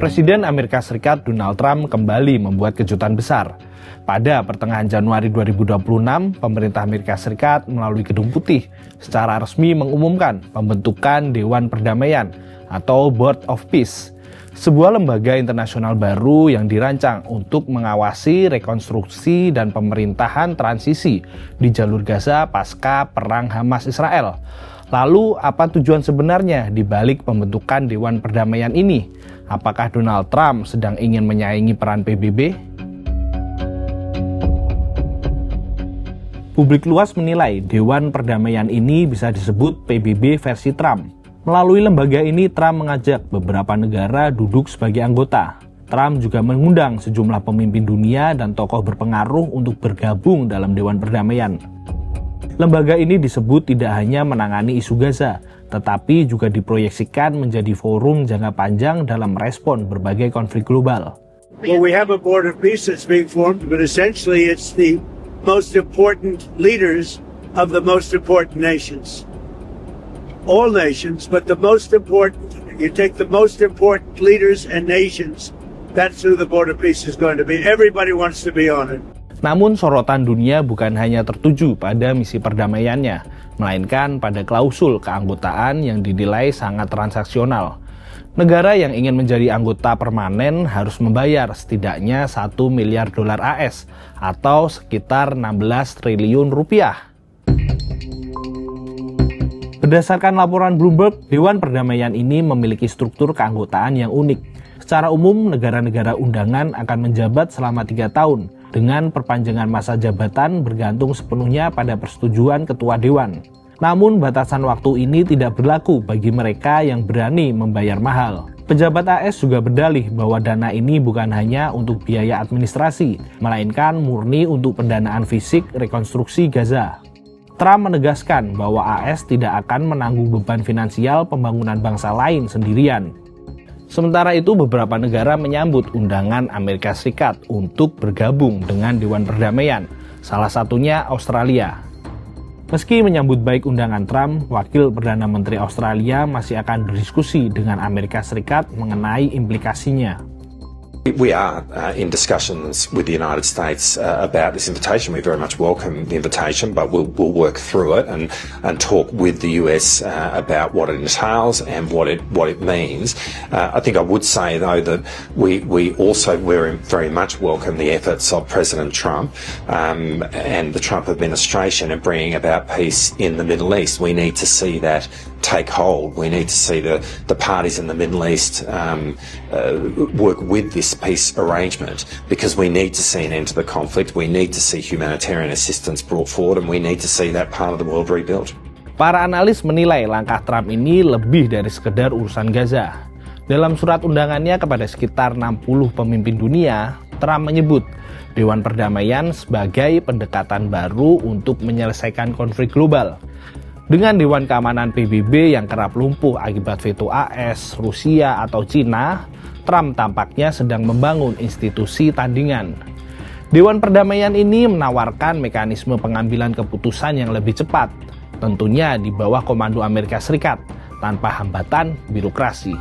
Presiden Amerika Serikat Donald Trump kembali membuat kejutan besar. Pada pertengahan Januari 2026, pemerintah Amerika Serikat melalui Gedung Putih secara resmi mengumumkan pembentukan Dewan Perdamaian atau Board of Peace, sebuah lembaga internasional baru yang dirancang untuk mengawasi rekonstruksi dan pemerintahan transisi di jalur Gaza pasca perang Hamas-Israel. Lalu, apa tujuan sebenarnya di balik pembentukan Dewan Perdamaian ini? Apakah Donald Trump sedang ingin menyaingi peran PBB? Publik luas menilai Dewan Perdamaian ini bisa disebut PBB versi Trump. Melalui lembaga ini, Trump mengajak beberapa negara duduk sebagai anggota. Trump juga mengundang sejumlah pemimpin dunia dan tokoh berpengaruh untuk bergabung dalam Dewan Perdamaian. Lembaga ini disebut tidak hanya menangani isu Gaza, tetapi juga diproyeksikan menjadi forum jangka panjang dalam merespon berbagai konflik global. Well, we have a board of peace that's being formed, but essentially it's the most important leaders of the most important nations. All nations, but the most important, you take the most important leaders and nations, that's who the board of peace is going to be. Everybody wants to be on it. Namun sorotan dunia bukan hanya tertuju pada misi perdamaiannya, melainkan pada klausul keanggotaan yang dinilai sangat transaksional. Negara yang ingin menjadi anggota permanen harus membayar setidaknya 1 miliar dolar AS atau sekitar 16 triliun rupiah. Berdasarkan laporan Bloomberg, Dewan Perdamaian ini memiliki struktur keanggotaan yang unik. Secara umum, negara-negara undangan akan menjabat selama 3 tahun, dengan perpanjangan masa jabatan bergantung sepenuhnya pada persetujuan Ketua Dewan. Namun batasan waktu ini tidak berlaku bagi mereka yang berani membayar mahal. Pejabat AS juga berdalih bahwa dana ini bukan hanya untuk biaya administrasi, melainkan murni untuk pendanaan fisik rekonstruksi Gaza. Trump menegaskan bahwa AS tidak akan menanggung beban finansial pembangunan bangsa lain sendirian. Sementara itu, beberapa negara menyambut undangan Amerika Serikat untuk bergabung dengan Dewan Perdamaian, salah satunya Australia. Meski menyambut baik undangan Trump, Wakil Perdana Menteri Australia masih akan berdiskusi dengan Amerika Serikat mengenai implikasinya. We are in discussions with the United States about this invitation. We very much welcome the invitation, but we'll work through it and talk with the US about what it entails and what it means. I think I would say though that we also very much welcome the efforts of President Trump and the Trump administration in bringing about peace in the Middle East. We need to see that take hold. We need to see the parties in the Middle East work with this peace arrangement, because we need to see an end to the conflict. We need to see humanitarian assistance brought forward, and we need to see that part of the world rebuilt. Para analis menilai langkah Trump ini lebih dari sekedar urusan Gaza. Dalam surat undangannya kepada sekitar 60 pemimpin dunia, Trump menyebut Dewan Perdamaian sebagai pendekatan baru untuk menyelesaikan konflik global. Dengan Dewan Keamanan PBB yang kerap lumpuh akibat veto AS, Rusia, atau Cina, Trump tampaknya sedang membangun institusi tandingan. Dewan Perdamaian ini menawarkan mekanisme pengambilan keputusan yang lebih cepat, tentunya di bawah komando Amerika Serikat, tanpa hambatan birokrasi.